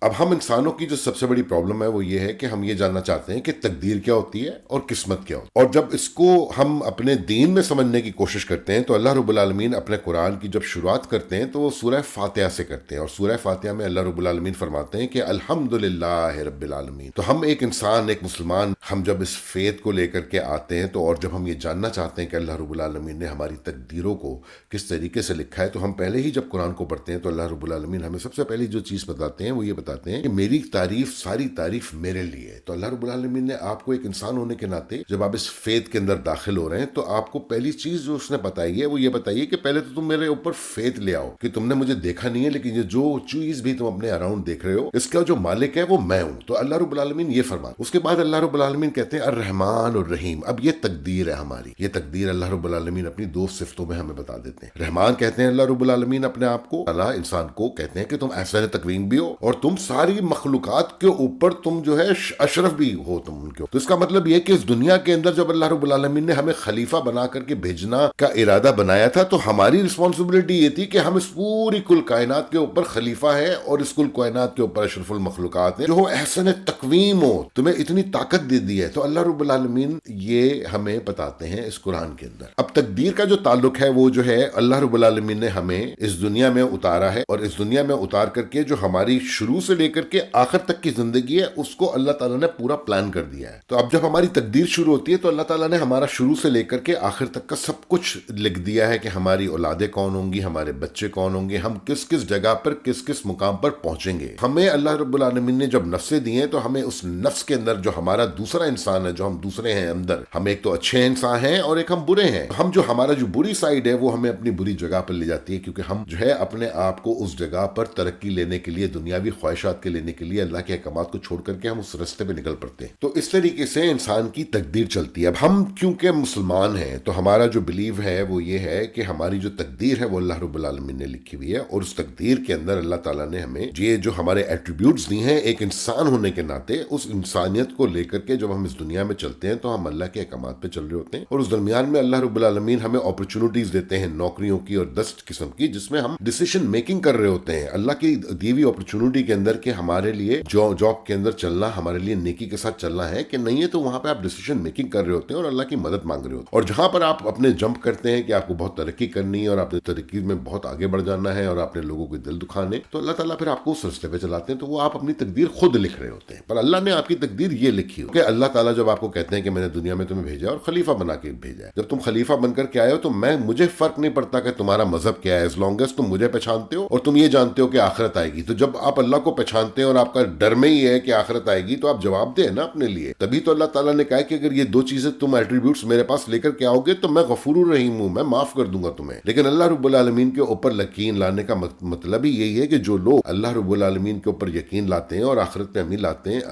اب ہم انسانوں کی جو سب سے بڑی پرابلم ہے وہ یہ ہے کہ ہم یہ جاننا چاہتے ہیں کہ تقدیر کیا ہوتی ہے اور قسمت کیا ہوتی ہے، اور جب اس کو ہم اپنے دین میں سمجھنے کی کوشش کرتے ہیں تو اللہ رب العالمین اپنے قرآن کی جب شروعات کرتے ہیں تو وہ سورہ فاتحہ سے کرتے ہیں، اور سورہ فاتحہ میں اللہ رب العالمین فرماتے ہیں کہ الحمدللہ رب العالمین۔ تو ہم ایک انسان، ایک مسلمان، ہم جب اس فیت کو لے کر کے آتے ہیں تو، اور جب ہم یہ جاننا چاہتے ہیں کہ اللہ رب العالمین نے ہماری تقدیروں کو کس طریقے سے لکھا ہے، تو ہم پہلے ہی جب قرآن کو پڑھتے ہیں تو اللہ رب العالمین ہمیں سب سے پہلی جو چیز بتاتے ہیں وہ یہ بتاتے ہیں کہ میری تعریف، ساری تعریف میرے لیے ہے۔ تو اللہ رب العالمین نے آپ کو ایک انسان ہونے کے ناطے جب آپ اس فیت کے اندر داخل ہو رہے ہیں تو آپ کو پہلی چیز جو اس نے بتائی ہے وہ یہ بتائیے کہ پہلے تو تم میرے اوپر فیت لے آؤ کہ تم نے مجھے دیکھا نہیں ہے، لیکن یہ جو چیز بھی تم اپنے اراؤنڈ دیکھ رہے ہو اس کا جو مالک ہے وہ میں ہوں۔ تو اللہ رب العالمین یہ فرما، اس کے بعد اللہ رب العالمین کہتے ہیں الرحمن الرحیم۔ اب یہ تقدیر ہے ہماری، یہ تقدیر اللہ رب العالمین اپنی دو صفتوں میں ہمیں بتا دیتے ہیں۔ رحمان کہتے ہیں اللہ رب العالمین اپنے آپ کو، اللہ انسان کو کہتے ہیں کہ تم احسن تقویم بھی ہو اور تم ساری مخلوقات کے اوپر تم جو ہے اشرف بھی ہو تم ان کے۔ تو اس کا مطلب یہ کہ اس دنیا کے اندر جب اللہ رب العالمین نے ہمیں خلیفہ بنا کر کے بھیجنا کا ارادہ بنایا تھا تو ہماری رسپانسبلٹی یہ تھی کہ ہم اس پوری کل کائنات کے اوپر خلیفہ ہے اور اس کل کائنات کے اوپر اشرف المخلوقات ہیں، جو احسن تقویم ہو، تمہیں اتنی طاقت دے دی ہے۔ تو اللہ رب العالمین یہ ہمیں بتاتے ہیں اس قرآن کے اندر۔ اب تقدیر کا جو تعلق ہے وہ جو ہے اللہ رب العالمین نے ہمیں اس دنیا میں اتارا ہے، اور اس دنیا میں اتار کر کے جو ہماری شروع سے لے کر کے آخر تک کی زندگی ہے اس کو اللہ تعالیٰ نے پورا پلان کر دیا ہے۔ تو اب جب ہماری تقدیر شروع ہوتی ہے تو اللہ تعالیٰ نے ہمارا شروع سے لے کر کے آخر تک کا سب کچھ لکھ دیا ہے کہ ہماری اولادیں کون ہوں گی، ہمارے بچے کون ہوں گے، ہم کس کس جگہ پر کس کس مقام پر پہنچیں گے۔ ہمیں اللہ رب العالمین نے جب نفسیں دی ہیں تو ہمیں اس نفس کے اندر جو ہمارا دوسرا انسان ہے، جو ہم دوسرے ہیں اندر، ہم ایک تو اچھے انسان ہیں اور ایک ہم برے ہیں۔ ہم جو ہمارا جو بری سائڈ ہے وہ ہمیں اپنی بری جگہ پر لے جاتی ہے، کیونکہ ہم جو ہے اپنے آپ کو اس جگہ پر ترقی لینے کے لیے، دنیاوی خواہشات کے لینے کے لیے اللہ کے احکامات کو چھوڑ کر کے ہم اس رستے پہ نکل پڑتے ہیں۔ تو اس طریقے سے انسان کی تقدیر چلتی ہے۔ اب ہم کیونکہ مسلمان ہیں تو ہمارا جو بلیو ہے وہ یہ ہے کہ ہماری جو تقدیر ہے وہ اللہ رب العالمین نے لکھی ہوئی ہے، اور اس تقدیر کے اندر اللہ تعالیٰ نے ہمیں یہ جو ہمارے ایٹریبیوٹس دی ہیں ایک انسان ہونے کے ناطے، اس انسانیت کو لے کر کے جب ہم اس دنیا میں چلتے ہیں تو ہم اللہ کے احکامات پہ چل رہے ہوتے ہیں، اور اس درمیان میں اللہ رب العالمین ہمیں اپرچونٹیز دیتے ہیں نوکریوں کی اور 10 قسم کی، جس میں ہم ڈیسیشن میکنگ کر رہے ہوتے ہیں اللہ کی دی ہوئی اپرچونٹی کے اندر کہ ہمارے لیے جاب کے اندر چلنا ہمارے لیے نیکی کے ساتھ چلنا ہے کہ نہیں ہے، تو وہاں پہ آپ ڈیسیشن میکنگ کر رہے ہوتے ہیں اور اللہ کی مدد مانگ رہے ہوتے ہیں۔ اور جہاں پر آپ اپنے جمپ کرتے ہیں کہ آپ کو بہت ترقی کرنی ہے اور آپ نے ترقی میں بہت آگے بڑھ جانا ہے اور آپ نے لوگوں کے دل دکھانے، تو اللہ تعالیٰ پھر آپ کو اس رستے پہ چلاتے ہیں، تو وہ آپ اپنی تقدیر خود لکھ رہے ہوتے ہیں، پر اللہ نے آپ کی تقدیر یہ لکھی ہو کہ اللہ تعالیٰ جب آپ کو کہتے ہیں کہ میں نے دنیا میں تمہیں بھیجا اور خلیفہ بنا کے بھیجا ہے، جب تم خلیفہ بن کر کے آئے ہو تو مجھے فرق نہیں پڑتا کہ تمہارا مذہب کیا ہے، as long as تم مجھے پہچانتے ہو اور تم یہ جانتے ہو کہ آخرت آئے گی۔ تو جب آپ اللہ کو پہچانتے ہیں اور آپ کا ڈر میں ہی ہے کہ آخرت آئے گی تو آپ جواب دیں نا اپنے لیے۔ تبھی تو اللہ تعالیٰ نے کہا کہ اگر یہ دو چیزیں تم ایٹریبیوٹس میرے پاس لے کر کے آؤ گے تو میں غفور الرحیم ہوں، میں معاف کر دوں گا تمہیں۔ لیکن اللہ رب العالمین کے اوپر یقین لانے کا مطلب ہی یہی ہے کہ جو لوگ اللہ رب العالمین کے اوپر یقین لاتے ہیں اور آخرت پہ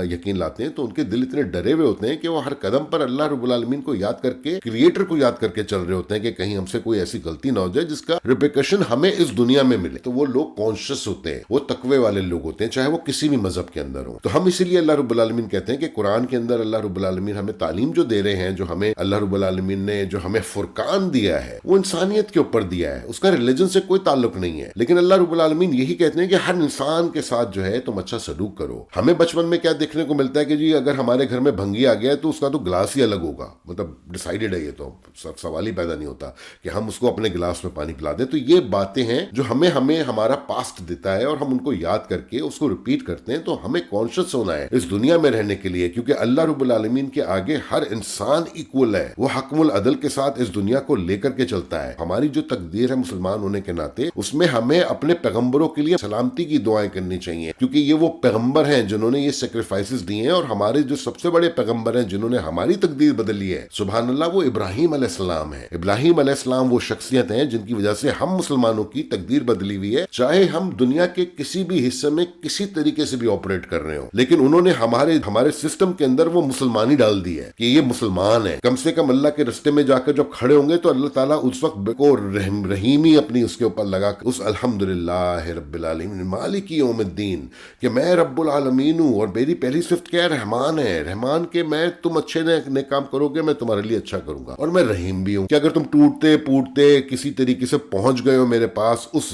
یقین لاتے ہیں تو ان کے دل اتنے ڈرے ہوئے ہوتے ہیں کہ وہ ہر قدم پر اللہ رب العالمین کو یاد کر کے، کریٹر کو یاد کر کے چل رہے ہوتے ہیں کہ کہیں ہم سے کوئی ایسی غلطی نہ ہو جائے جس کا ریپیکشن ہمیں اس دنیا میں ملے۔ تو وہ لوگ کانشیس ہوتے ہیں، وہ تقوی والے لوگ ہوتے ہیں، چاہے وہ کسی بھی مذہب کے اندر ہوں۔ تو ہم اسی لیے اللہ رب العالمین کہتے ہیں کہ قرآن کے اندر اللہ رب العالمین ہمیں تعلیم جو دے رہے ہیں، جو ہمیں اللہ رب العالمین نے جو ہمیں فرقان دیا ہے وہ انسانیت کے اوپر دیا ہے، اس کا ریلیجن سے کوئی تعلق نہیں ہے۔ لیکن اللہ رب العالمین یہی کہتے ہیں کہ ہر انسان کے ساتھ جو ہے تم اچھا سلوک کرو۔ ہمیں بچپن میں کیا دیکھنے کو ملتا ہے کہ جی اگر ہمارے گھر میں بھنگی آ گیا ہے تو اس کا تو گلاس ہی الگ ہوگا، مطلب ڈیسائیڈڈ ہے، یہ تو سوال ہی پیدا نہیں ہوتا کہ ہم اس کو اپنے گلاس میں پانی پلا دیں۔ تو یہ باتیں ہیں جو ہمیں ہمارا پاسٹ دیتا ہے اور ہم ان کو یاد کر کے اس کو ریپیٹ کرتے ہیں۔ تو ہمیں کانشیس ہونا ہے اس دنیا میں رہنے کے لیے، کیونکہ اللہ رب العالمین کے آگے ہر انسان ایکول ہے، وہ حکم العدل کے ساتھ اس دنیا کو لے کر کے چلتا ہے۔ ہماری جو تقدیر ہے مسلمان ہونے کے ناطے، اس میں ہمیں اپنے پیغمبروں کے لیے سلامتی کی دعائیں کرنی چاہیے، کیونکہ یہ وہ پیغمبر ہیں جنہوں نے یہ سیکریفائسز دیے ہیں، اور ہمارے جو سب سے بڑے پیغمبر ہیں جنہوں نے ہماری تقدیر بدلی ہے، سبحان اللہ، وہ ابراہیم علیہ السلام ہے۔ ابراہیم علیہ السلام وہ شخصیت ہیں جن کی وجہ سے ہم مسلمانوں کی تقدیر بدلی ہوئی ہے، چاہے ہم دنیا کے کسی بھی حصے میں کسی طریقے سے بھی آپریٹ کر رہے ہوں، لیکن انہوں نے ہمارے سسٹم کے اندر وہ مسلمانی ڈال دی ہے کہ یہ مسلمان ہے۔ کم سے کم اللہ کے رستے میں جا کر جب کھڑے ہوں گے تو اللہ تعالیٰ اس وقت کو رحیمی اپنی اس کے اوپر لگا کے اس الحمدللہ رب العالمین مالک یوم الدین، کہ میں رب العالمین ہوں، اور میری پہلی صفت کیا ہے؟ رحمان ہے۔ رحمان کے میں تم اچھے نیک کام کرو گے میں تمہارے لیے اچھا کروں گا، اور میں رحیم بھی ہوں کہ اگر تم ٹوٹتے پوٹتے کسی طریقے سے پہنچ گئے ہو میرے پاس، اس